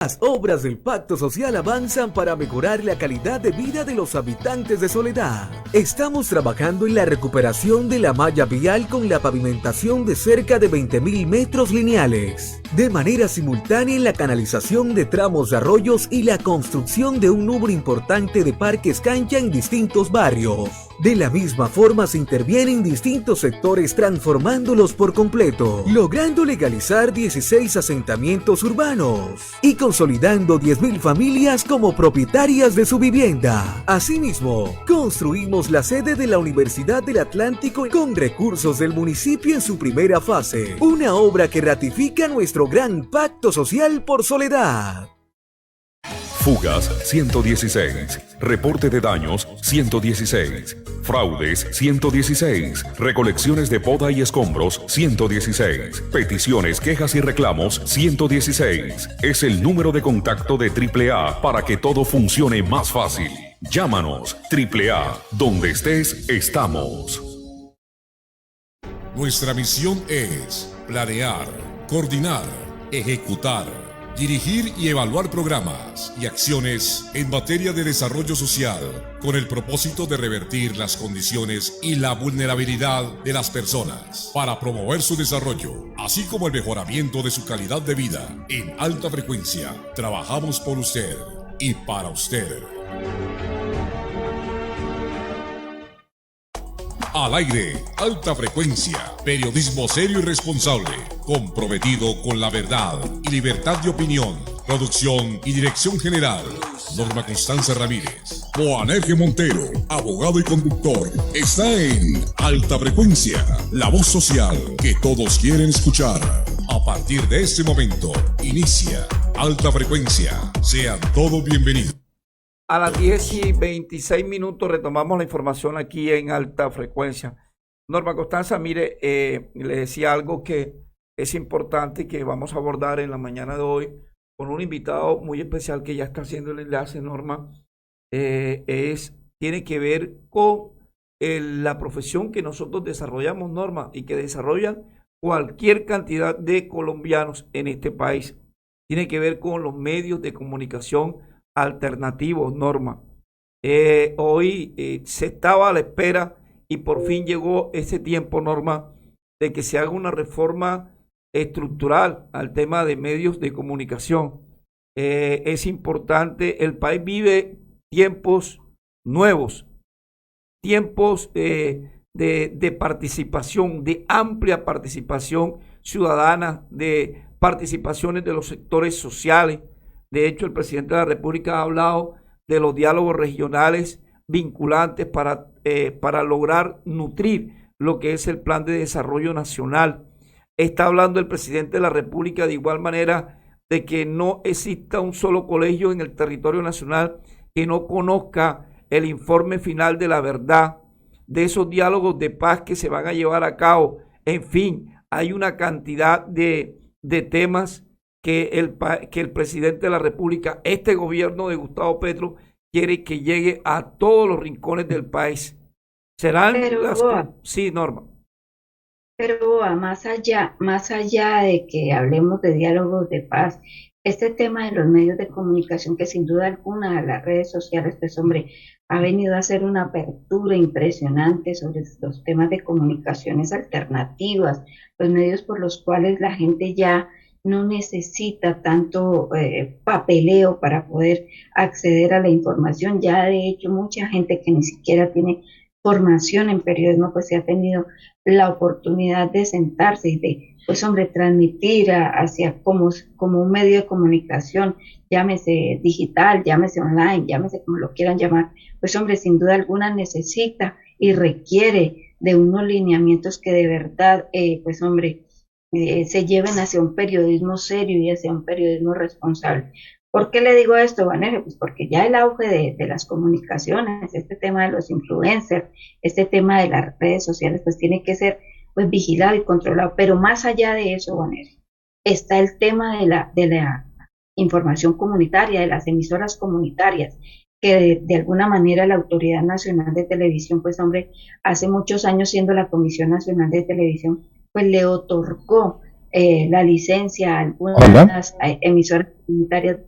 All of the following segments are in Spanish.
Las obras del Pacto Social avanzan para mejorar la calidad de vida de los habitantes de Soledad. Estamos trabajando en la recuperación de la malla vial con la pavimentación de cerca de 20.000 metros lineales. De manera simultánea en la canalización de tramos de arroyos y la construcción de un número importante de parques cancha en distintos barrios. De la misma forma se interviene en distintos sectores transformándolos por completo, logrando legalizar 16 asentamientos urbanos y consolidando 10.000 familias como propietarias de su vivienda. Asimismo, construimos la sede de la Universidad del Atlántico con recursos del municipio en su primera fase, una obra que ratifica nuestro gran pacto social por Soledad. Fugas 116, reporte de daños 116, fraudes 116, recolecciones de poda y escombros 116, peticiones, quejas y reclamos 116. Es el número de contacto de AAA para que todo funcione más fácil. Llámanos, AAA, donde estés, estamos. Nuestra misión es planear, coordinar, ejecutar, dirigir y evaluar programas y acciones en materia de desarrollo social con el propósito de revertir las condiciones y la vulnerabilidad de las personas para promover su desarrollo, así como el mejoramiento de su calidad de vida. En Alta Frecuencia, trabajamos por usted y para usted. Al aire, Alta Frecuencia, periodismo serio y responsable, comprometido con la verdad y libertad de opinión. Producción y dirección general, Norma Constanza Ramírez. Juanerge Montero, abogado y conductor, está en Alta Frecuencia, la voz social que todos quieren escuchar. A partir de este momento, inicia Alta Frecuencia. Sean todos bienvenidos. A las 10:26 retomamos la información aquí en Alta Frecuencia. Norma Constanza, mire, le decía algo que es importante que vamos a abordar en la mañana de hoy con un invitado muy especial que ya está haciendo el enlace, Norma. Tiene que ver con la profesión que nosotros desarrollamos, Norma, y que desarrollan cualquier cantidad de colombianos en este país. Tiene que ver con los medios de comunicación alternativos, Norma. Hoy se estaba a la espera y por fin llegó ese tiempo, Norma, de que se haga una reforma estructural al tema de medios de comunicación. Es importante, el país vive tiempos nuevos, tiempos de participación, de amplia participación ciudadana, de participaciones de los sectores sociales. De hecho, el presidente de la República ha hablado de los diálogos regionales vinculantes para lograr nutrir lo que es el plan de desarrollo nacional. Está hablando el presidente de la República de igual manera de que no exista un solo colegio en el territorio nacional que no conozca el informe final de la verdad, de esos diálogos de paz que se van a llevar a cabo. En fin, hay una cantidad de temas que el presidente de la República, este gobierno de Gustavo Petro, quiere que llegue a todos los rincones del país. Serán Sí, Norma. Pero más allá de que hablemos de diálogos de paz, este tema de los medios de comunicación, que sin duda alguna las redes sociales, pues hombre, ha venido a hacer una apertura impresionante sobre los temas de comunicaciones alternativas, los medios por los cuales la gente ya no necesita tanto papeleo para poder acceder a la información. Ya de hecho mucha gente que ni siquiera tiene formación en periodismo, pues se ha tenido la oportunidad de sentarse y de, pues hombre, transmitir hacia como un medio de comunicación, llámese digital, llámese online, llámese como lo quieran llamar, pues hombre, sin duda alguna necesita y requiere de unos lineamientos que de verdad, pues hombre, se lleven hacia un periodismo serio y hacia un periodismo responsable. ¿Por qué le digo esto, Vanessa? Pues porque ya el auge de las comunicaciones, este tema de los influencers, este tema de las redes sociales, pues tiene que ser pues vigilado y controlado. Pero más allá de eso, Vanessa, está el tema de la información comunitaria, de las emisoras comunitarias, que de alguna manera la Autoridad Nacional de Televisión, pues hombre, hace muchos años siendo la Comisión Nacional de Televisión, pues le otorgó la licencia a algunas emisoras comunitarias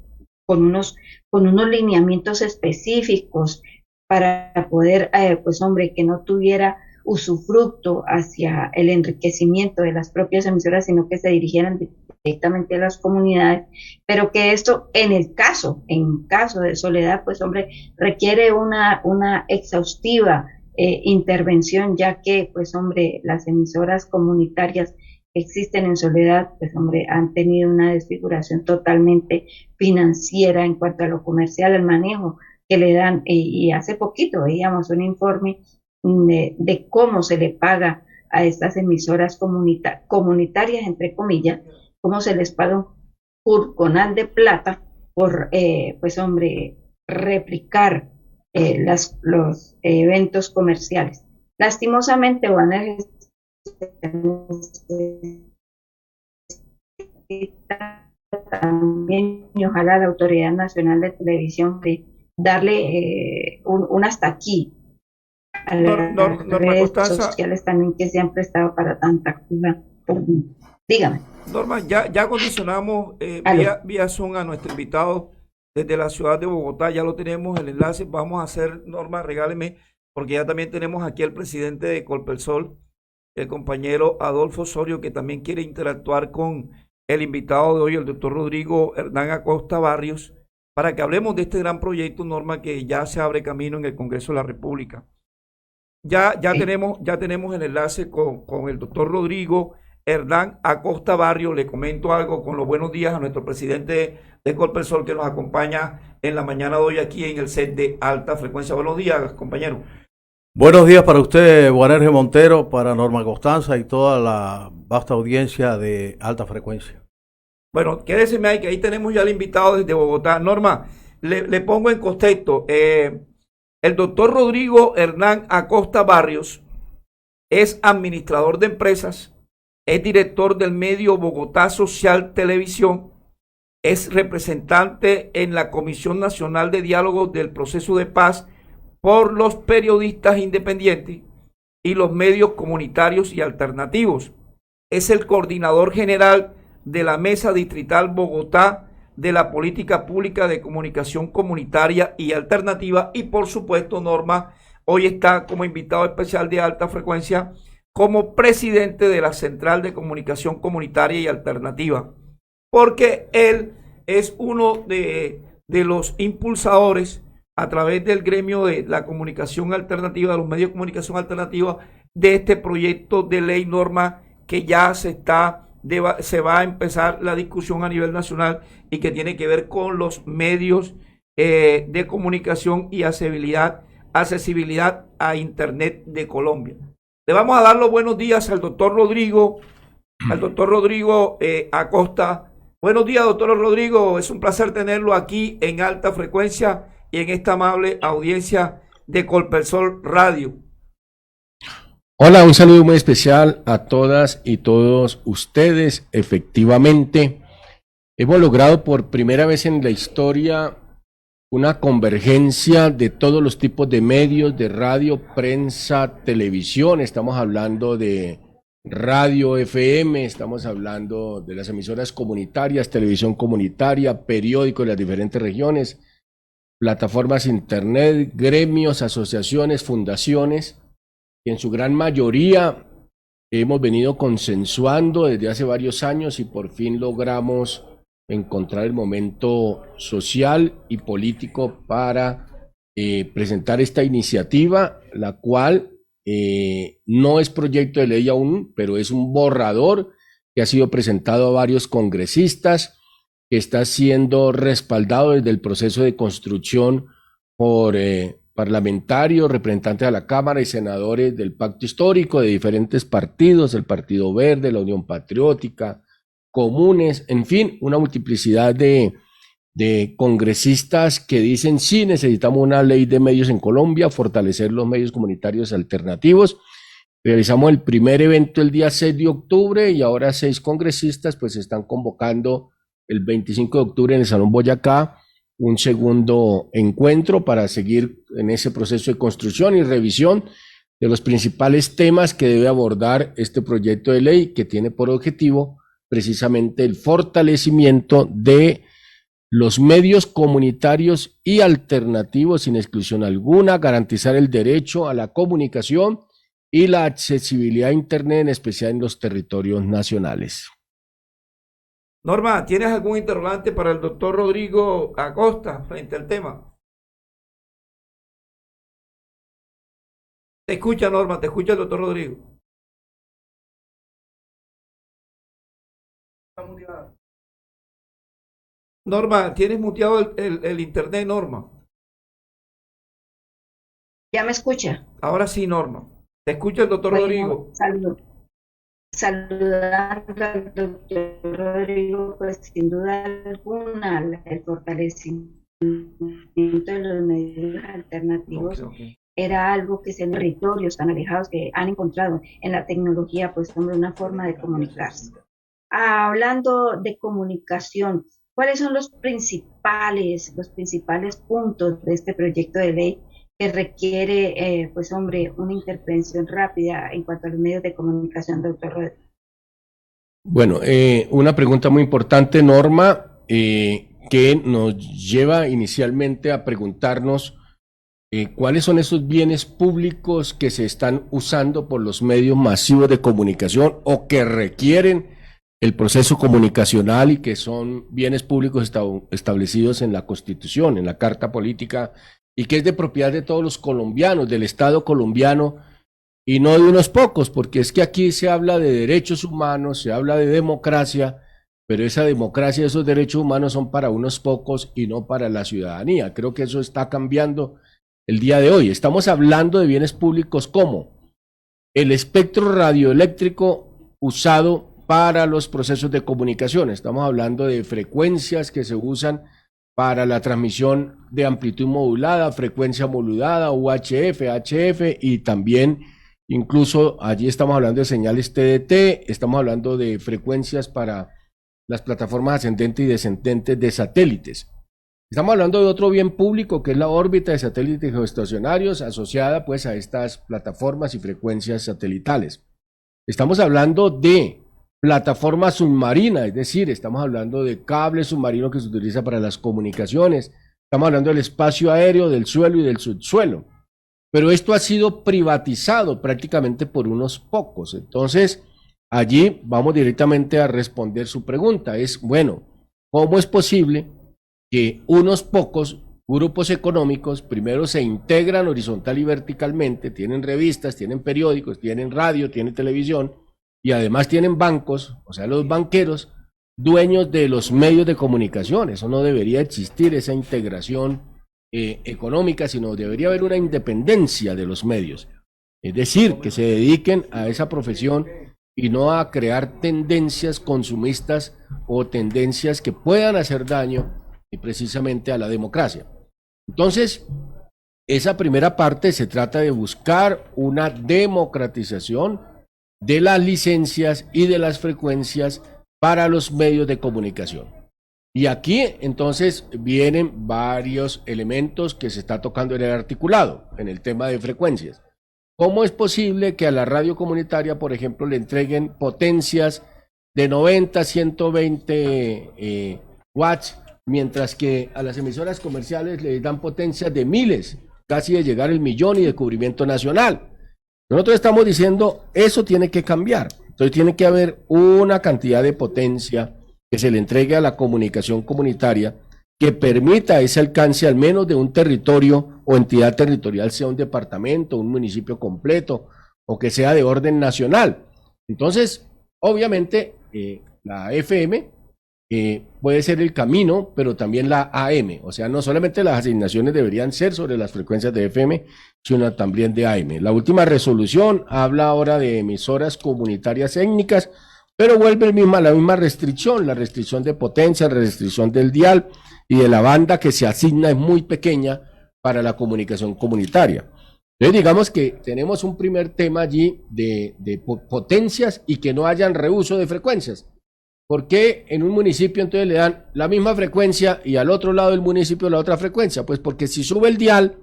con unos lineamientos específicos para poder, pues hombre, que no tuviera usufructo hacia el enriquecimiento de las propias emisoras, sino que se dirigieran directamente a las comunidades, pero que esto en caso de Soledad, pues hombre, requiere una exhaustiva intervención, ya que, pues hombre, las emisoras comunitarias que existen en Soledad, pues hombre, han tenido una desfiguración totalmente financiera en cuanto a lo comercial, el manejo que le dan, y hace poquito veíamos un informe de cómo se le paga a estas emisoras comunitarias, entre comillas, cómo se les paga un purconal de plata por, pues hombre, replicar los eventos comerciales. Lastimosamente, Juan, también, y ojalá la Autoridad Nacional de Televisión de darle un hasta aquí a las redes sociales también, que se han prestado para tanta actividad. Dígame. Norma, ya condicionamos vía Zoom a nuestro invitado desde la ciudad de Bogotá, ya lo tenemos el enlace. Vamos a hacer, Norma, regáleme, porque ya también tenemos aquí al presidente de Colpelsol, el compañero Adolfo Osorio, que también quiere interactuar con el invitado de hoy, el doctor Rodrigo Hernán Acosta Barrios, para que hablemos de este gran proyecto, Norma, que ya se abre camino en el Congreso de la República. Ya tenemos el enlace con el doctor Rodrigo Hernán Acosta Barrios. Le comento algo con los buenos días a nuestro presidente de Colpelsol, que nos acompaña en la mañana de hoy aquí en el set de Alta Frecuencia. Buenos días, compañero. Buenos días para usted, Juan Montero, para Norma Constanza y toda la vasta audiencia de Alta Frecuencia. Bueno, quédese ahí, que ahí tenemos ya al invitado desde Bogotá. Norma, le pongo en contexto. El doctor Rodrigo Hernán Acosta Barrios es administrador de empresas, es director del medio Bogotá Social Televisión, es representante en la Comisión Nacional de Diálogo del Proceso de Paz por los periodistas independientes y los medios comunitarios y alternativos. Es el coordinador general de la Mesa Distrital Bogotá de la Política Pública de Comunicación Comunitaria y Alternativa, y por supuesto, Norma, hoy está como invitado especial de Alta Frecuencia como presidente de la Central de Comunicación Comunitaria y Alternativa, porque él es uno de los impulsadores a través del gremio de la comunicación alternativa, de los medios de comunicación alternativa, de este proyecto de ley, Norma, que ya se va a empezar la discusión a nivel nacional y que tiene que ver con los medios de comunicación y accesibilidad a Internet de Colombia. Le vamos a dar los buenos días al doctor Rodrigo Acosta. Buenos días, doctor Rodrigo. Es un placer tenerlo aquí en Alta Frecuencia y en esta amable audiencia de Colpelsol Radio. Hola, un saludo muy especial a todas y todos ustedes. Efectivamente, hemos logrado por primera vez en la historia una convergencia de todos los tipos de medios, de radio, prensa, televisión. Estamos hablando de radio FM, estamos hablando de las emisoras comunitarias, televisión comunitaria, periódicos de las diferentes regiones, plataformas internet, gremios, asociaciones, fundaciones, y en su gran mayoría hemos venido consensuando desde hace varios años y por fin logramos encontrar el momento social y político para presentar esta iniciativa, la cual no es proyecto de ley aún, pero es un borrador que ha sido presentado a varios congresistas, que está siendo respaldado desde el proceso de construcción por parlamentarios, representantes de la Cámara y senadores del Pacto Histórico de diferentes partidos, el Partido Verde, la Unión Patriótica, comunes, en fin, una multiplicidad de congresistas que dicen sí, necesitamos una ley de medios en Colombia, fortalecer los medios comunitarios alternativos. Realizamos el primer evento el día 6 de octubre y ahora 6 congresistas pues están convocando el 25 de octubre en el Salón Boyacá un segundo encuentro para seguir en ese proceso de construcción y revisión de los principales temas que debe abordar este proyecto de ley, que tiene por objetivo precisamente el fortalecimiento de los medios comunitarios y alternativos sin exclusión alguna, garantizar el derecho a la comunicación y la accesibilidad a Internet, en especial en los territorios nacionales. Norma, ¿tienes algún interrogante para el doctor Rodrigo Acosta frente al tema? Te escucha, Norma, te escucha el doctor Rodrigo. Norma, tienes muteado el internet, Norma. ¿Ya me escucha? Ahora sí, Norma. Te escucha el doctor Rodrigo. Saludando al doctor Rodrigo, pues sin duda alguna el fortalecimiento de los medios alternativos era algo que en territorios tan alejados que han encontrado en la tecnología, pues como una forma de comunicarse. Hablando de comunicación, ¿cuáles son los principales puntos de este proyecto de ley que requiere, pues hombre, una intervención rápida en cuanto a los medios de comunicación, doctor Rodríguez? Bueno, una pregunta muy importante, Norma, que nos lleva inicialmente a preguntarnos cuáles son esos bienes públicos que se están usando por los medios masivos de comunicación o que requieren el proceso comunicacional y que son bienes públicos establecidos en la Constitución, en la Carta Política, y que es de propiedad de todos los colombianos, del Estado colombiano, y no de unos pocos, porque es que aquí se habla de derechos humanos, se habla de democracia, pero esa democracia, esos derechos humanos son para unos pocos y no para la ciudadanía. Creo que eso está cambiando el día de hoy. Estamos hablando de bienes públicos como el espectro radioeléctrico usado para los procesos de comunicación. Estamos hablando de frecuencias que se usan para la transmisión de amplitud modulada, frecuencia modulada, UHF, HF, y también incluso allí estamos hablando de señales TDT, estamos hablando de frecuencias para las plataformas ascendentes y descendentes de satélites. Estamos hablando de otro bien público que es la órbita de satélites geoestacionarios asociada pues a estas plataformas y frecuencias satelitales. Estamos hablando de plataforma submarina, es decir, estamos hablando de cable submarino que se utiliza para las comunicaciones, estamos hablando del espacio aéreo, del suelo y del subsuelo, pero esto ha sido privatizado prácticamente por unos pocos. Entonces, allí vamos directamente a responder su pregunta, es, bueno, ¿cómo es posible que unos pocos grupos económicos primero se integran horizontal y verticalmente, tienen revistas, tienen periódicos, tienen radio, tienen televisión, y además tienen bancos, o sea, los banqueros, dueños de los medios de comunicación? Eso no debería existir, esa integración económica, sino debería haber una independencia de los medios. Es decir, que se dediquen a esa profesión y no a crear tendencias consumistas o tendencias que puedan hacer daño precisamente a la democracia. Entonces, esa primera parte se trata de buscar una democratización de las licencias y de las frecuencias para los medios de comunicación. Y aquí entonces vienen varios elementos que se está tocando en el articulado, en el tema de frecuencias. ¿Cómo es posible que a la radio comunitaria, por ejemplo, le entreguen potencias de 90, 120 watts, mientras que a las emisoras comerciales les dan potencias de miles, casi de llegar al millón y de cubrimiento nacional? Nosotros estamos diciendo, eso tiene que cambiar. Entonces tiene que haber una cantidad de potencia que se le entregue a la comunicación comunitaria que permita ese alcance al menos de un territorio o entidad territorial, sea un departamento, un municipio completo, o que sea de orden nacional. Entonces, obviamente, la FM puede ser el camino, pero también la AM. O sea, no solamente las asignaciones deberían ser sobre las frecuencias de FM, sino también de AM. La última resolución habla ahora de emisoras comunitarias étnicas, pero vuelve la misma restricción, la restricción de potencia, la restricción del dial y de la banda que se asigna es muy pequeña para la comunicación comunitaria. Entonces digamos que tenemos un primer tema allí de potencias y que no hayan reuso de frecuencias. ¿Por qué en un municipio entonces le dan la misma frecuencia y al otro lado del municipio la otra frecuencia? Pues porque si sube el dial,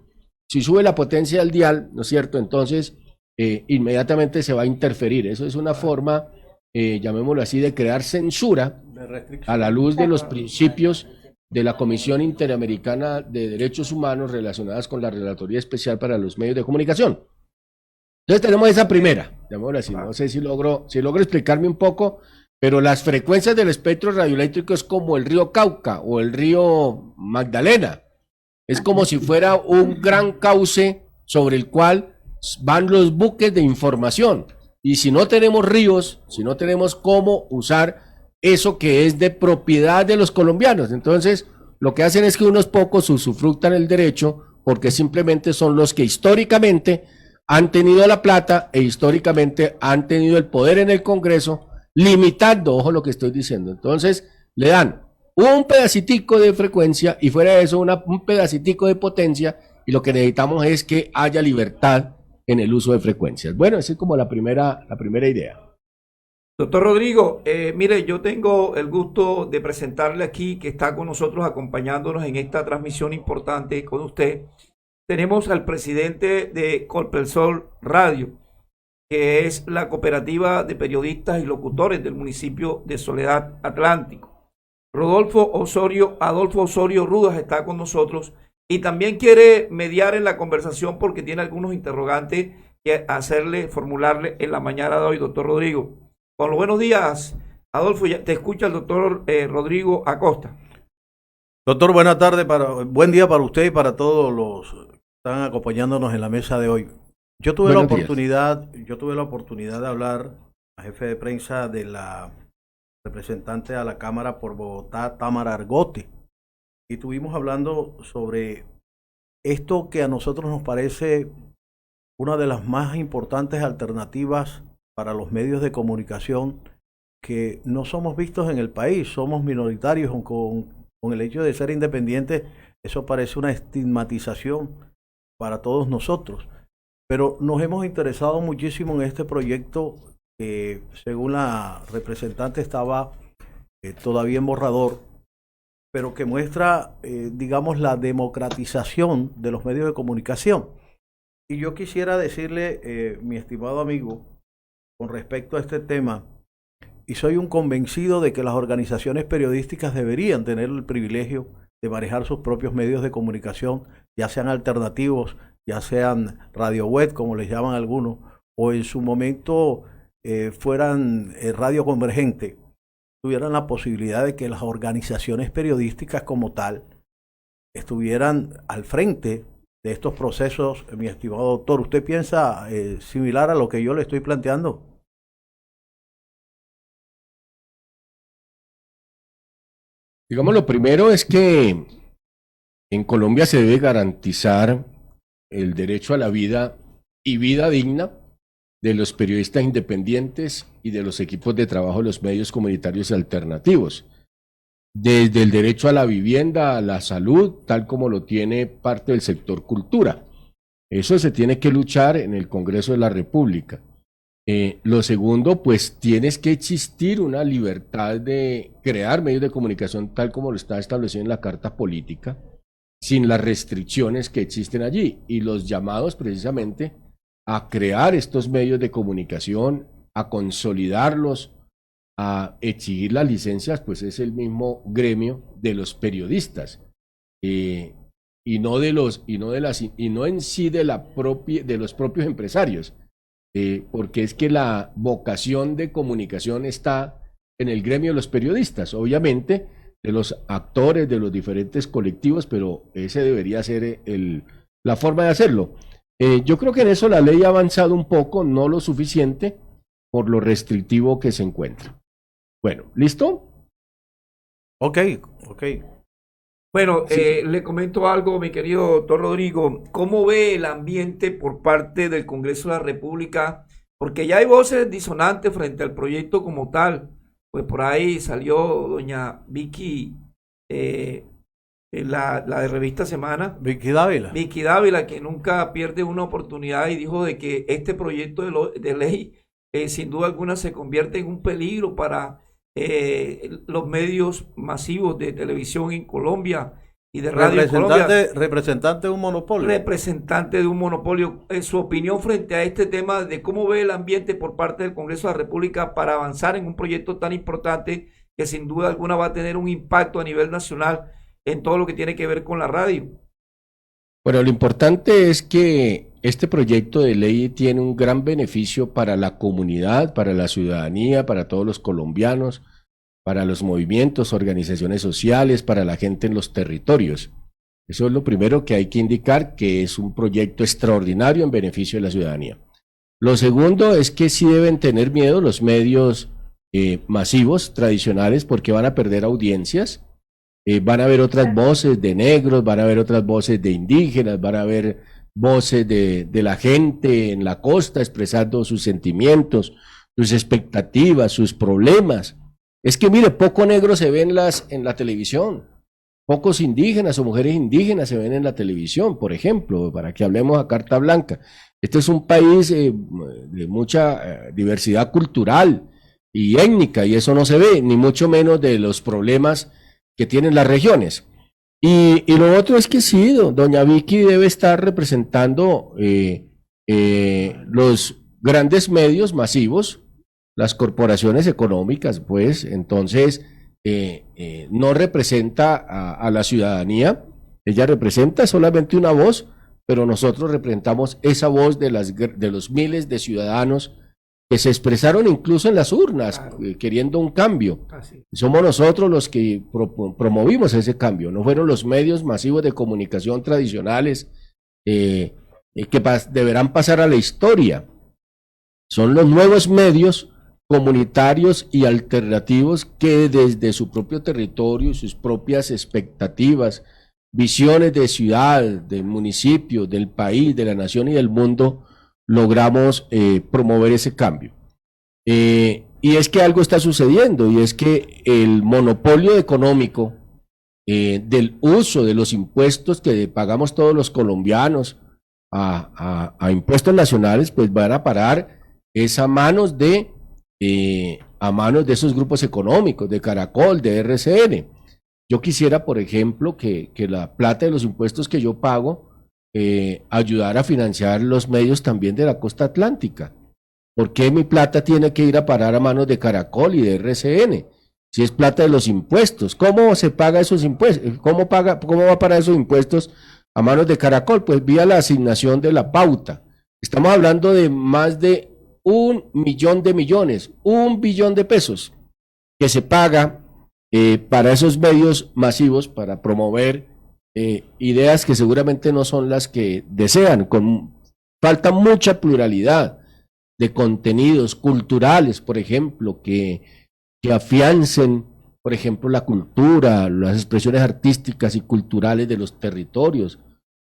si sube la potencia del dial, ¿no es cierto? Entonces inmediatamente se va a interferir. Eso es una forma, llamémoslo así, de crear censura a la luz de los principios de la Comisión Interamericana de Derechos Humanos relacionadas con la Relatoría Especial para los Medios de Comunicación. Entonces tenemos esa primera, llamémosla así, no sé si logro explicarme un poco, pero las frecuencias del espectro radioeléctrico es como el río Cauca o el río Magdalena. Es como si fuera un gran cauce sobre el cual van los buques de información. Y si no tenemos ríos, si no tenemos cómo usar eso que es de propiedad de los colombianos, entonces lo que hacen es que unos pocos usufructan el derecho porque simplemente son los que históricamente han tenido la plata e históricamente han tenido el poder en el Congreso, limitando, ojo lo que estoy diciendo. Entonces le dan un pedacitico de frecuencia y fuera de eso un pedacitico de potencia, y lo que necesitamos es que haya libertad en el uso de frecuencias. Bueno, esa es como la primera idea. Doctor Rodrigo, mire, yo tengo el gusto de presentarle aquí, que está con nosotros acompañándonos en esta transmisión importante con usted. Tenemos al presidente de Colpelsol Radio, que es la cooperativa de periodistas y locutores del municipio de Soledad Atlántico. Adolfo Osorio Rudas está con nosotros y también quiere mediar en la conversación porque tiene algunos interrogantes que formularle en la mañana de hoy, doctor Rodrigo. Con los buenos días, Adolfo, te escucha el doctor Rodrigo Acosta. Doctor, buen día para usted y para todos los que están acompañándonos en la mesa de hoy. Yo tuve la oportunidad de hablar a jefe de prensa de la representante a la Cámara por Bogotá, Tamara Argote, y estuvimos hablando sobre esto que a nosotros nos parece una de las más importantes alternativas para los medios de comunicación, que no somos vistos en el país, somos minoritarios con el hecho de ser independientes. Eso parece una estigmatización para todos nosotros, pero nos hemos interesado muchísimo en este proyecto que, según la representante, estaba todavía en borrador, pero que muestra, digamos, la democratización de los medios de comunicación. Y yo quisiera decirle, mi estimado amigo, con respecto a este tema, y soy un convencido de que las organizaciones periodísticas deberían tener el privilegio de manejar sus propios medios de comunicación, ya sean alternativos, ya sean radio web, como les llaman algunos, o en su momento fueran radio convergente, tuvieran la posibilidad de que las organizaciones periodísticas como tal estuvieran al frente de estos procesos. Mi estimado doctor, ¿usted piensa similar a lo que yo le estoy planteando? Digamos, lo primero es que en Colombia se debe garantizar el derecho a la vida y vida digna de los periodistas independientes y de los equipos de trabajo de los medios comunitarios alternativos, desde el derecho a la vivienda, a la salud, tal como lo tiene parte del sector cultura. Eso se tiene que luchar en el Congreso de la República. Lo segundo, pues tienes que existir una libertad de crear medios de comunicación tal como lo está establecido en la Carta Política, sin las restricciones que existen allí, y los llamados precisamente a crear estos medios de comunicación, a consolidarlos, a exigir las licencias, pues es el mismo gremio de los periodistas, y no en sí de los propios empresarios. Porque es que la vocación de comunicación está en el gremio de los periodistas, obviamente de los actores, de los diferentes colectivos, pero ese debería ser la forma de hacerlo. Yo creo que en eso la ley ha avanzado un poco, no lo suficiente, por lo restrictivo que se encuentra. Bueno, ¿listo? Ok. Bueno, sí. Le comento algo, mi querido doctor Rodrigo. ¿Cómo ve el ambiente por parte del Congreso de la República? Porque ya hay voces disonantes frente al proyecto como tal. Pues por ahí salió doña Vicky, la de Revista Semana. Vicky Dávila. Vicky Dávila, que nunca pierde una oportunidad, y dijo de que este proyecto de ley sin duda alguna se convierte en un peligro para los medios masivos de televisión en Colombia y de radio en Colombia. Representante de un monopolio. Representante de un monopolio. Su opinión frente a este tema de cómo ve el ambiente por parte del Congreso de la República para avanzar en un proyecto tan importante que sin duda alguna va a tener un impacto a nivel nacional en todo lo que tiene que ver con la radio. Bueno, lo importante es que este proyecto de ley tiene un gran beneficio para la comunidad, para la ciudadanía, para todos los colombianos, para los movimientos, organizaciones sociales, para la gente en los territorios. Eso es lo primero que hay que indicar, que es un proyecto extraordinario en beneficio de la ciudadanía. Lo segundo es que sí deben tener miedo los medios masivos, tradicionales, porque van a perder audiencias. Van a haber otras voces de negros, van a haber otras voces de indígenas, van a haber voces de la gente en la costa expresando sus sentimientos, sus expectativas, sus problemas. Es que mire, poco negro se ve en la televisión, pocos indígenas o mujeres indígenas se ven en la televisión, por ejemplo, para que hablemos a carta blanca. Este es un país de mucha diversidad cultural y étnica, y eso no se ve, ni mucho menos de los problemas que tienen las regiones. Y lo otro es que sí, doña Vicky debe estar representando los grandes medios masivos, las corporaciones económicas, pues, entonces no representa a la ciudadanía, ella representa solamente una voz, pero nosotros representamos esa voz de los miles de ciudadanos que se expresaron incluso en las urnas, claro, queriendo un cambio. Somos nosotros los que promovimos ese cambio, no fueron los medios masivos de comunicación tradicionales que deberán pasar a la historia. Son los nuevos medios comunitarios y alternativos que desde su propio territorio, sus propias expectativas, visiones de ciudad, del municipio, del país, de la nación y del mundo, logramos promover ese cambio. Y es que algo está sucediendo, y es que el monopolio económico del uso de los impuestos que pagamos todos los colombianos a impuestos nacionales, pues van a parar a manos de esos grupos económicos, de Caracol, de RCN. Yo quisiera, por ejemplo, que la plata de los impuestos que yo pago ayudar a financiar los medios también de la costa atlántica. ¿Por qué mi plata tiene que ir a parar a manos de Caracol y de RCN? Si es plata de los impuestos, ¿cómo se paga esos impuestos? ¿Cómo va a parar esos impuestos a manos de Caracol? Pues vía la asignación de la pauta. Estamos hablando de más de 1 millón de millones, 1 billón de pesos que se paga para esos medios masivos para promover ideas que seguramente no son las que desean. Falta mucha pluralidad de contenidos culturales, por ejemplo, que afiancen, por ejemplo, la cultura, las expresiones artísticas y culturales de los territorios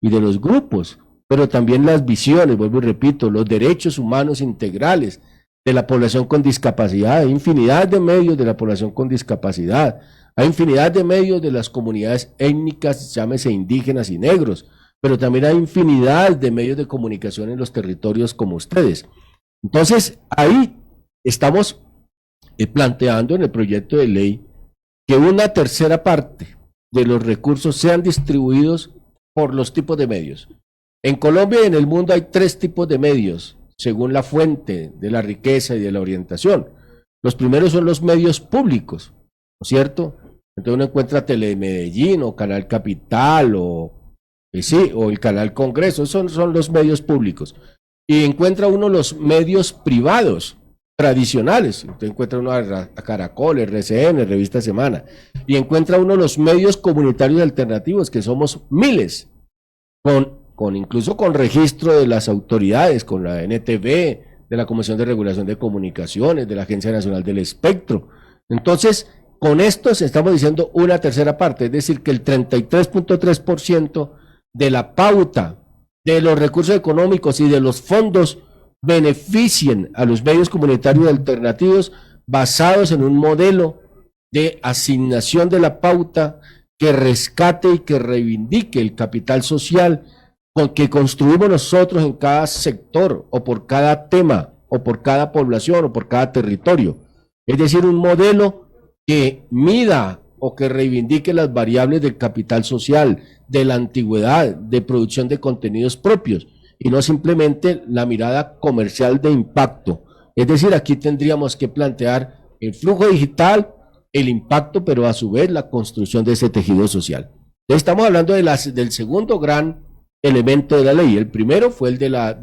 y de los grupos, pero también las visiones, vuelvo y repito, los derechos humanos integrales de la población con discapacidad. Hay infinidad de medios de la población con discapacidad. Hay infinidad de medios de las comunidades étnicas, llámese indígenas y negros, pero también hay infinidad de medios de comunicación en los territorios como ustedes. Entonces, ahí estamos planteando en el proyecto de ley que una tercera parte de los recursos sean distribuidos por los tipos de medios. En Colombia y en el mundo hay 3 tipos de medios, según la fuente de la riqueza y de la orientación. Los primeros son los medios públicos, ¿no es cierto? Entonces uno encuentra Telemedellín o Canal Capital o el Canal Congreso, esos son los medios públicos. Y encuentra uno los medios privados tradicionales, entonces encuentra uno a Caracol, RCN, Revista Semana, y encuentra uno los medios comunitarios alternativos, que somos miles, incluso con registro de las autoridades, con la NTV, de la Comisión de Regulación de Comunicaciones, de la Agencia Nacional del Espectro. Entonces, con esto estamos diciendo una tercera parte, es decir, que el 33.3% de la pauta de los recursos económicos y de los fondos beneficien a los medios comunitarios alternativos basados en un modelo de asignación de la pauta que rescate y que reivindique el capital social con que construimos nosotros en cada sector o por cada tema o por cada población o por cada territorio. Es decir, un modelo que mida o que reivindique las variables del capital social, de la antigüedad, de producción de contenidos propios y no simplemente la mirada comercial de impacto. Es decir, aquí tendríamos que plantear el flujo digital, el impacto, pero a su vez la construcción de ese tejido social. Estamos hablando de del segundo gran elemento de la ley. El primero fue el de la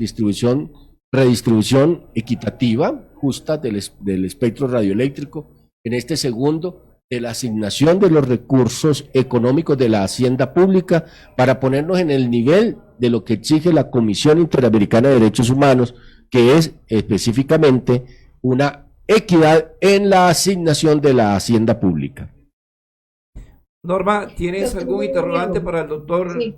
redistribución equitativa, justa del espectro radioeléctrico. En este segundo, de la asignación de los recursos económicos de la hacienda pública para ponernos en el nivel de lo que exige la Comisión Interamericana de Derechos Humanos, que es específicamente una equidad en la asignación de la hacienda pública. Norma, ¿tienes algún interrogante para el doctor? Sí.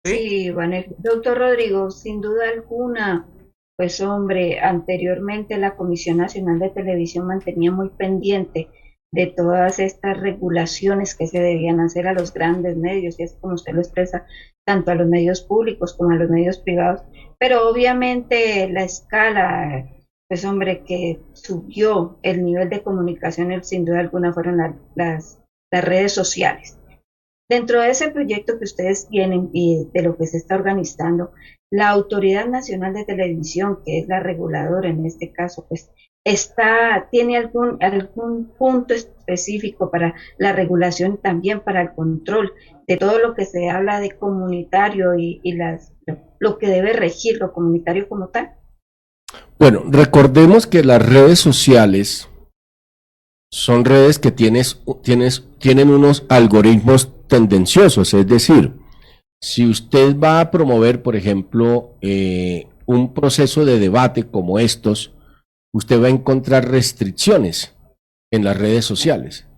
Sí, doctor Rodrigo, sin duda alguna, pues hombre, anteriormente la Comisión Nacional de Televisión mantenía muy pendiente de todas estas regulaciones que se debían hacer a los grandes medios, y es como usted lo expresa, tanto a los medios públicos como a los medios privados, pero obviamente la escala, pues hombre, que subió el nivel de comunicación, sin duda alguna, fueron las redes sociales. Dentro de ese proyecto que ustedes tienen y de lo que se está organizando, la Autoridad Nacional de Televisión, que es la reguladora en este caso, pues tiene algún punto específico para la regulación, también para el control de todo lo que se habla de comunitario y lo que debe regir lo comunitario como tal. Bueno, recordemos que las redes sociales son redes que tienen unos algoritmos tendenciosos, es decir, si usted va a promover, por ejemplo, un proceso de debate como estos, usted va a encontrar restricciones en las redes sociales.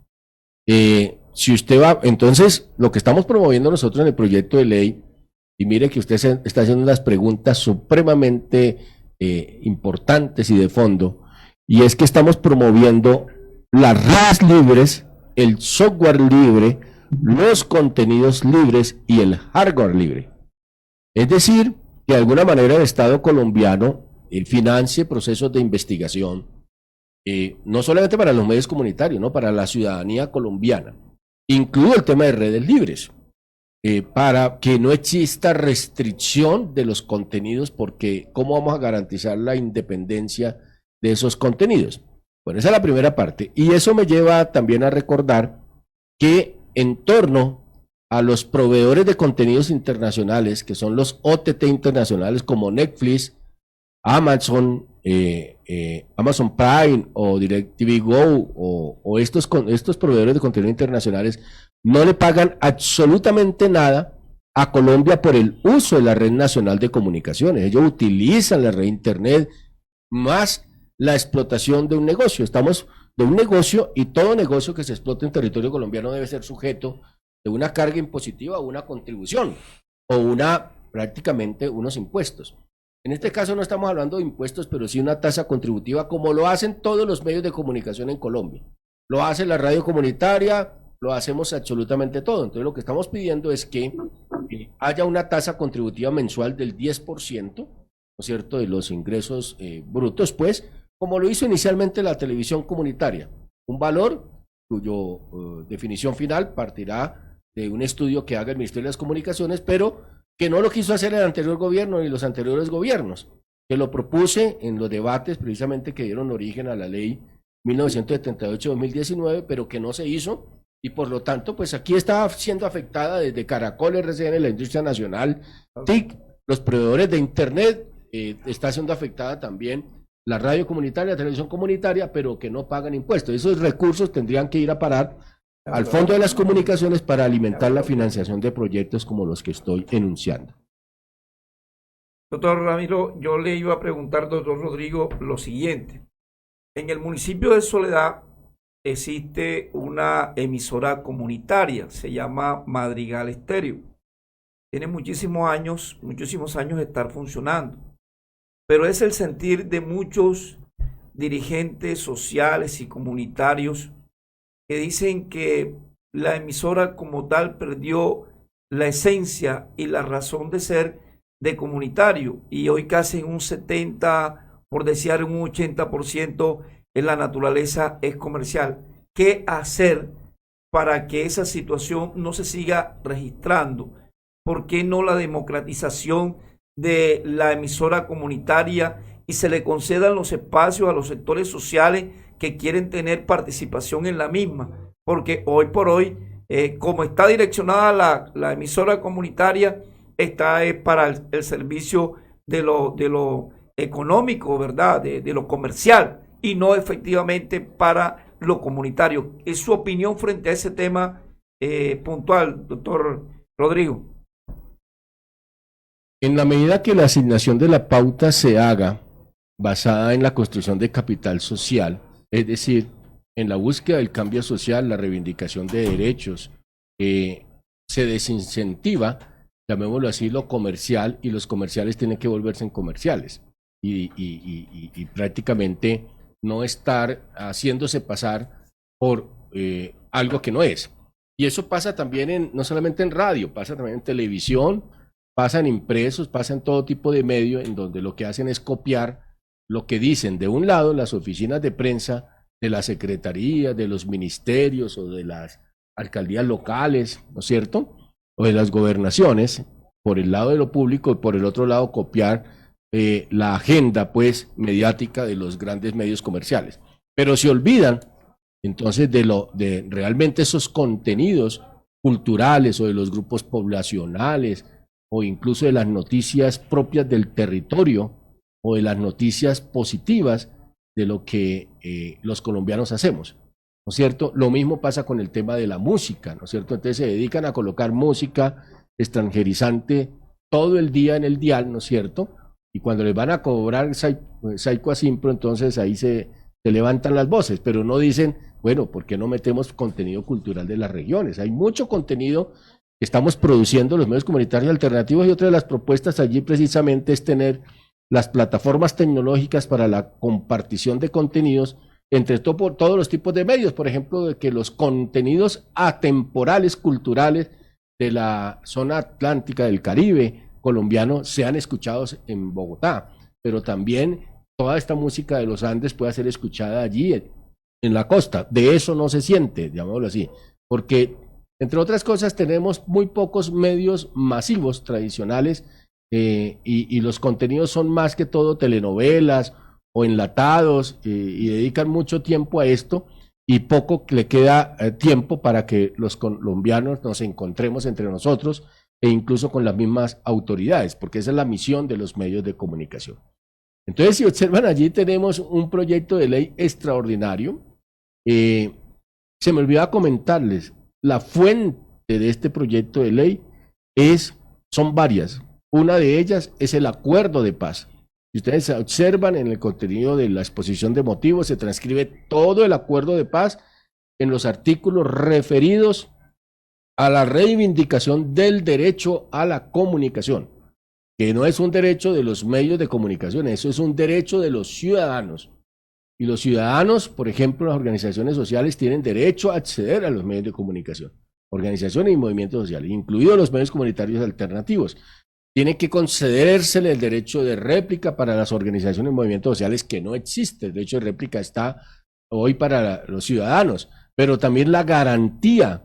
Si usted va, entonces, lo que estamos promoviendo nosotros en el proyecto de ley, y mire que usted está haciendo unas preguntas supremamente importantes y de fondo, y es que estamos promoviendo las redes libres, el software libre, los contenidos libres y el hardware libre. Es decir, que de alguna manera el Estado colombiano financie procesos de investigación, no solamente para los medios comunitarios, ¿no? Para la ciudadanía colombiana, incluido el tema de redes libres, para que no exista restricción de los contenidos, porque ¿cómo vamos a garantizar la independencia de esos contenidos? Bueno, esa es la primera parte, y eso me lleva también a recordar que en torno a los proveedores de contenidos internacionales, que son los OTT internacionales como Netflix, Amazon, Amazon Prime o DirecTV Go o estos proveedores de contenido internacionales, no le pagan absolutamente nada a Colombia por el uso de la red nacional de comunicaciones. Ellos utilizan la red internet más la explotación de un negocio. Estamos de un negocio, y todo negocio que se explote en territorio colombiano debe ser sujeto de una carga impositiva o una contribución o prácticamente unos impuestos. En este caso no estamos hablando de impuestos, pero sí una tasa contributiva, como lo hacen todos los medios de comunicación en Colombia. Lo hace la radio comunitaria, lo hacemos absolutamente todo. Entonces lo que estamos pidiendo es que haya una tasa contributiva mensual del 10%, ¿no es cierto?, de los ingresos brutos, pues, como lo hizo inicialmente la televisión comunitaria. Un valor cuyo definición final partirá de un estudio que haga el Ministerio de las Comunicaciones, pero que no lo quiso hacer el anterior gobierno ni los anteriores gobiernos, que lo propuse en los debates precisamente que dieron origen a la ley 1978-2019, pero que no se hizo, y por lo tanto, pues aquí está siendo afectada desde Caracol, RCN, la industria nacional, TIC, los proveedores de internet, está siendo afectada también la radio comunitaria, la televisión comunitaria, pero que no pagan impuestos. Esos recursos tendrían que ir a parar al Fondo de las Comunicaciones para alimentar la financiación de proyectos como los que estoy enunciando. Doctor Ramiro, yo le iba a preguntar, doctor Rodrigo, lo siguiente. En el municipio de Soledad existe una emisora comunitaria, se llama Madrigal Estéreo. Tiene muchísimos años de estar funcionando, pero es el sentir de muchos dirigentes sociales y comunitarios que dicen que la emisora como tal perdió la esencia y la razón de ser de comunitario, y hoy casi un 70, por decir un 80% en la naturaleza es comercial. ¿Qué hacer para que esa situación no se siga registrando? ¿Por qué no la democratización de la emisora comunitaria y se le concedan los espacios a los sectores sociales que quieren tener participación en la misma? Porque hoy por hoy como está direccionada la emisora comunitaria, está para el servicio de lo económico, ¿verdad? De lo comercial, y no efectivamente para lo comunitario. ¿Es su opinión frente a ese tema puntual, doctor Rodrigo? En la medida que la asignación de la pauta se haga basada en la construcción de capital social, es decir, en la búsqueda del cambio social, la reivindicación de derechos, se desincentiva, llamémoslo así, lo comercial, y los comerciales tienen que volverse en comerciales y prácticamente no estar haciéndose pasar por algo que no es. Y eso pasa también no solamente en radio, pasa también en televisión, pasa en impresos, pasa en todo tipo de medio, en donde lo que hacen es copiar lo que dicen de un lado las oficinas de prensa de las secretarías, de los ministerios o de las alcaldías locales, ¿no es cierto? O de las gobernaciones, por el lado de lo público, y por el otro lado copiar la agenda, pues, mediática de los grandes medios comerciales. Pero se olvidan, entonces, de realmente esos contenidos culturales o de los grupos poblacionales o incluso de las noticias propias del territorio o de las noticias positivas de lo que los colombianos hacemos, ¿no es cierto? Lo mismo pasa con el tema de la música, ¿no es cierto? Entonces se dedican a colocar música extranjerizante todo el día en el dial, ¿no es cierto? Y cuando les van a cobrar Saico a Simpro, entonces ahí se levantan las voces, pero no dicen, bueno, ¿por qué no metemos contenido cultural de las regiones? Hay mucho contenido que estamos produciendo los medios comunitarios alternativos, y otra de las propuestas allí precisamente es tener las plataformas tecnológicas para la compartición de contenidos entre todos los tipos de medios, por ejemplo, de que los contenidos atemporales culturales de la zona atlántica del Caribe colombiano sean escuchados en Bogotá, pero también toda esta música de los Andes pueda ser escuchada allí en la costa. De eso no se siente, llamémoslo así, porque entre otras cosas tenemos muy pocos medios masivos tradicionales, y los contenidos son más que todo telenovelas o enlatados, y dedican mucho tiempo a esto, y poco le queda tiempo para que los colombianos nos encontremos entre nosotros e incluso con las mismas autoridades, porque esa es la misión de los medios de comunicación. Entonces, si observan, allí tenemos un proyecto de ley extraordinario. Se me olvidaba comentarles, la fuente de este proyecto de ley son varias. Una de ellas es el acuerdo de paz. Si ustedes observan en el contenido de la exposición de motivos, se transcribe todo el acuerdo de paz en los artículos referidos a la reivindicación del derecho a la comunicación, que no es un derecho de los medios de comunicación, eso es un derecho de los ciudadanos. Y los ciudadanos, por ejemplo, las organizaciones sociales tienen derecho a acceder a los medios de comunicación, organizaciones y movimientos sociales, incluidos los medios comunitarios alternativos. Tiene que concedérsele el derecho de réplica para las organizaciones y movimientos sociales, que no existe. El derecho de réplica está hoy para los ciudadanos, pero también la garantía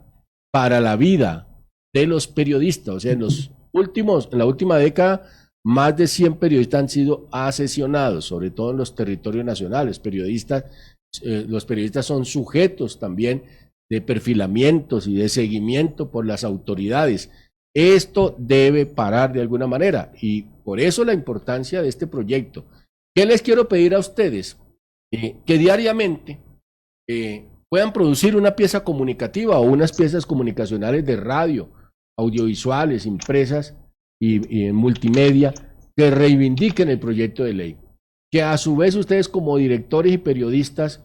para la vida de los periodistas. O sea, en la última década, más de 100 periodistas han sido asesinados, sobre todo en los territorios nacionales. Los periodistas son sujetos también de perfilamientos y de seguimiento por las autoridades. Esto debe parar de alguna manera, y por eso la importancia de este proyecto. ¿Qué les quiero pedir a ustedes? Que diariamente puedan producir una pieza comunicativa o unas piezas comunicacionales de radio, audiovisuales, impresas y en multimedia, que reivindiquen el proyecto de ley. Que a su vez ustedes, como directores y periodistas,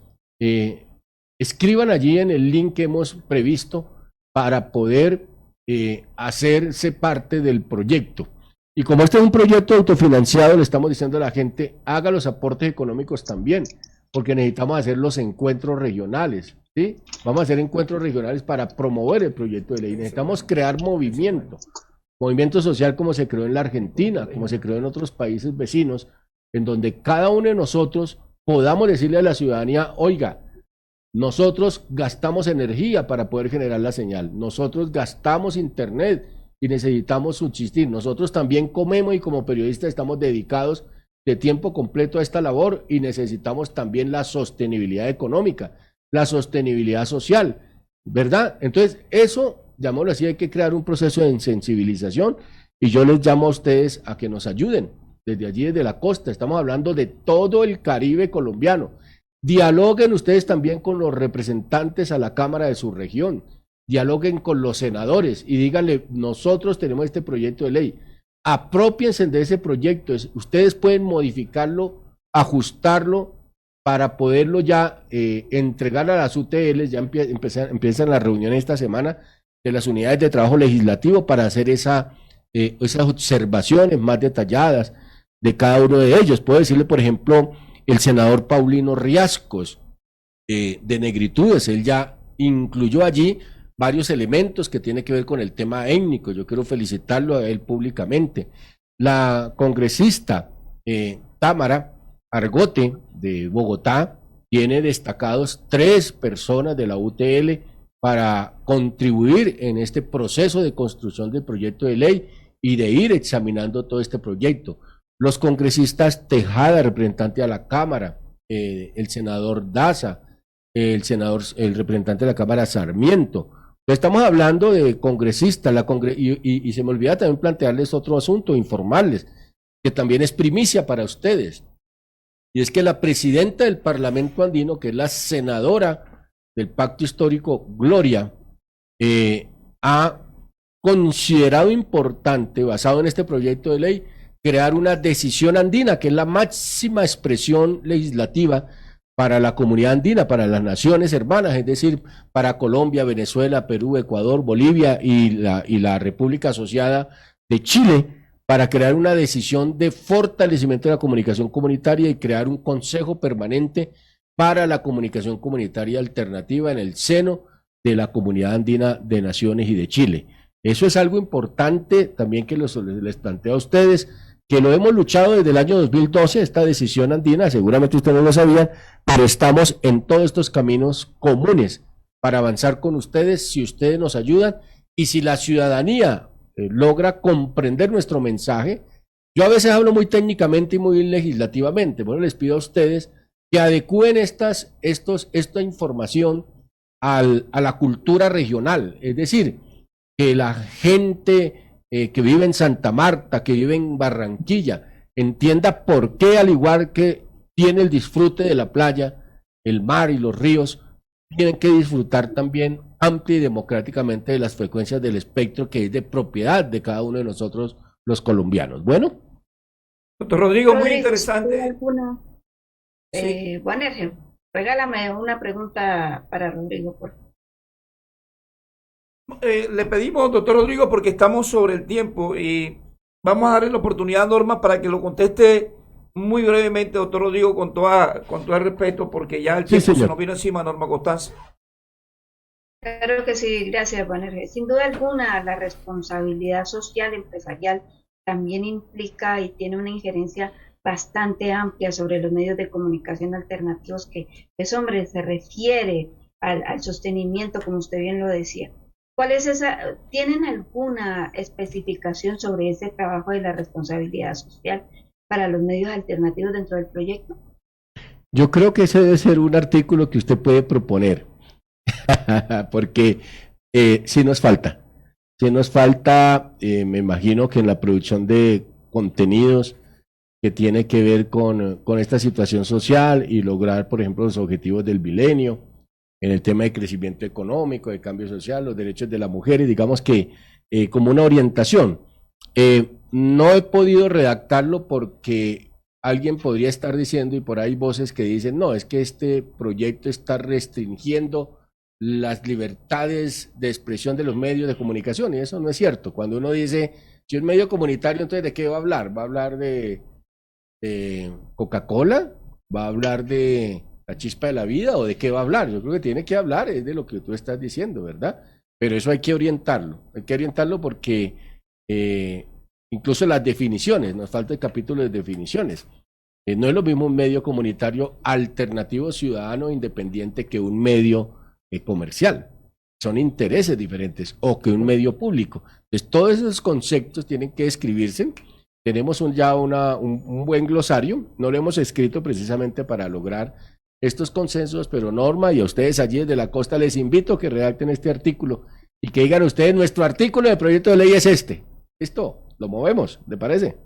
escriban allí en el link que hemos previsto para poder hacerse parte del proyecto. Y como este es un proyecto autofinanciado, le estamos diciendo a la gente, haga los aportes económicos también, porque necesitamos hacer los encuentros regionales, ¿sí? Vamos a hacer encuentros regionales para promover el proyecto de ley. Necesitamos crear movimiento social, como se creó en la Argentina, como se creó en otros países vecinos, en donde cada uno de nosotros podamos decirle a la ciudadanía, oiga, nosotros gastamos energía para poder generar la señal, nosotros gastamos internet y necesitamos subsistir, nosotros también comemos, y como periodistas estamos dedicados de tiempo completo a esta labor, y necesitamos también la sostenibilidad económica, la sostenibilidad social. ¿verdad? Entonces, eso, llamémoslo así, hay que crear un proceso de sensibilización y yo les llamo a ustedes a que nos ayuden desde allí, desde la costa. Estamos hablando de todo el Caribe colombiano. Dialoguen ustedes también con los representantes a la Cámara de su región, dialoguen con los senadores y díganle, nosotros tenemos este proyecto de ley, apropiense de ese proyecto, ustedes pueden modificarlo, ajustarlo para poderlo ya entregar a las UTLs. Ya empiezan las reuniones esta semana de las unidades de trabajo legislativo para hacer esas observaciones más detalladas de cada uno de ellos. Puedo decirle, por ejemplo, el senador Paulino Riascos, de Negritudes, él ya incluyó allí varios elementos que tienen que ver con el tema étnico. Yo quiero felicitarlo a él públicamente. La congresista Támara Argote, de Bogotá, tiene destacados 3 personas de la UTL para contribuir en este proceso de construcción del proyecto de ley y de ir examinando todo este proyecto. Los congresistas Tejada, representante a la Cámara, el senador Daza, el representante de la Cámara Sarmiento. Estamos hablando de congresistas, y se me olvida también plantearles otro asunto, informarles, que también es primicia para ustedes. Y es que la presidenta del Parlamento Andino, que es la senadora del Pacto Histórico, Gloria, ha considerado importante, basado en este proyecto de ley, crear una decisión andina, que es la máxima expresión legislativa para la comunidad andina, para las naciones hermanas, es decir, para Colombia, Venezuela, Perú, Ecuador, Bolivia y la República Asociada de Chile, para crear una decisión de fortalecimiento de la comunicación comunitaria y crear un consejo permanente para la comunicación comunitaria alternativa en el seno de la comunidad andina de naciones y de Chile. Eso es algo importante también que les planteo a ustedes, que lo hemos luchado desde el año 2012, esta decisión andina, seguramente ustedes no lo sabían, pero estamos en todos estos caminos comunes para avanzar con ustedes, si ustedes nos ayudan y si la ciudadanía logra comprender nuestro mensaje. Yo a veces hablo muy técnicamente y muy legislativamente. Bueno, les pido a ustedes que adecúen esta información a la cultura regional, es decir, que la gente que vive en Santa Marta, que vive en Barranquilla, entienda por qué, al igual que tiene el disfrute de la playa, el mar y los ríos, tienen que disfrutar también amplia y democráticamente de las frecuencias del espectro que es de propiedad de cada uno de nosotros los colombianos. Bueno. Doctor Rodrigo, muy interesante. Sí. Wanner, regálame una pregunta para Rodrigo, por favor. Le pedimos, doctor Rodrigo, porque estamos sobre el tiempo y vamos a darle la oportunidad a Norma para que lo conteste muy brevemente, doctor Rodrigo, con todo el respeto, porque ya el tiempo se nos vino encima, Norma Constanza. Claro que sí, gracias, Wanner. Sin duda alguna, la responsabilidad social empresarial también implica y tiene una injerencia bastante amplia sobre los medios de comunicación alternativos, que hombre, se refiere al sostenimiento, como usted bien lo decía. ¿Cuál es esa? ¿Tienen alguna especificación sobre ese trabajo de la responsabilidad social para los medios alternativos dentro del proyecto? Yo creo que ese debe ser un artículo que usted puede proponer, porque sí nos falta, me imagino que en la producción de contenidos que tiene que ver con esta situación social y lograr, por ejemplo, los objetivos del milenio, en el tema de crecimiento económico, de cambio social, los derechos de las mujeres, digamos que como una orientación. No he podido redactarlo porque alguien podría estar diciendo, y por ahí voces que dicen, no, es que este proyecto está restringiendo las libertades de expresión de los medios de comunicación, y eso no es cierto. Cuando uno dice, si es medio comunitario, entonces ¿de qué va a hablar? ¿Va a hablar de Coca-Cola? ¿Va a hablar de la chispa de la vida? ¿O de qué va a hablar? Yo creo que tiene que hablar es de lo que tú estás diciendo, ¿verdad? Pero eso hay que orientarlo porque incluso las definiciones, nos falta el capítulo de definiciones. No es lo mismo un medio comunitario alternativo, ciudadano, independiente que un medio comercial. Son intereses diferentes, o que un medio público. Entonces todos esos conceptos tienen que escribirse. Tenemos ya un buen glosario, no lo hemos escrito precisamente para lograr estos consensos, pero Norma y a ustedes allí desde la costa les invito a que redacten este artículo y que digan ustedes, nuestro artículo de proyecto de ley es este. Listo, lo movemos, ¿le parece?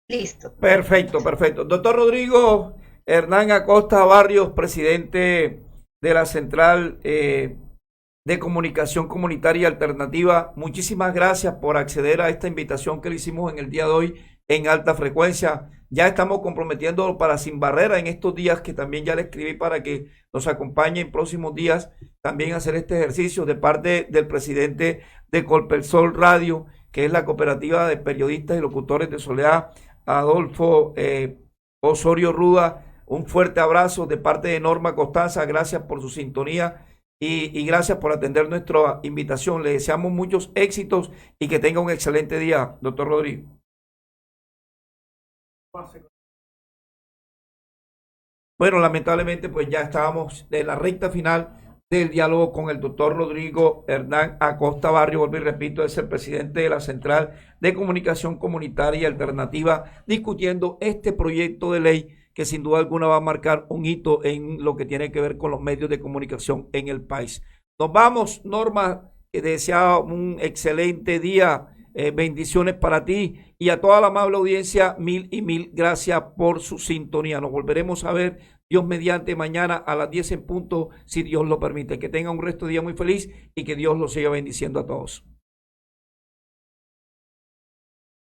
Listo. Perfecto, perfecto. Doctor Rodrigo Hernán Acosta Barrios, presidente de la Central de Comunicación Comunitaria Alternativa, muchísimas gracias por acceder a esta invitación que le hicimos en el día de hoy en Alta Frecuencia. Ya estamos comprometiendo para Sin Barrera en estos días, que también ya le escribí para que nos acompañe en próximos días también a hacer este ejercicio de parte del presidente de Colpelsol Radio, que es la cooperativa de periodistas y locutores de Soledad, Adolfo Osorio Ruda. Un fuerte abrazo de parte de Norma Costanza, gracias por su sintonía y gracias por atender nuestra invitación. Le deseamos muchos éxitos y que tenga un excelente día, doctor Rodrigo. Bueno, lamentablemente pues ya estábamos en la recta final del diálogo con el doctor Rodrigo Hernán Acosta Barrio, vuelvo y repito, es el presidente de la Central de Comunicación Comunitaria Alternativa, discutiendo este proyecto de ley que sin duda alguna va a marcar un hito en lo que tiene que ver con los medios de comunicación en el país. Nos vamos, Norma, que desea un excelente día, bendiciones para ti y a toda la amable audiencia, mil y mil gracias por su sintonía. Nos volveremos a ver, Dios mediante, mañana a las 10 en punto, si Dios lo permite. Que tenga un resto de día muy feliz y que Dios los siga bendiciendo a todos.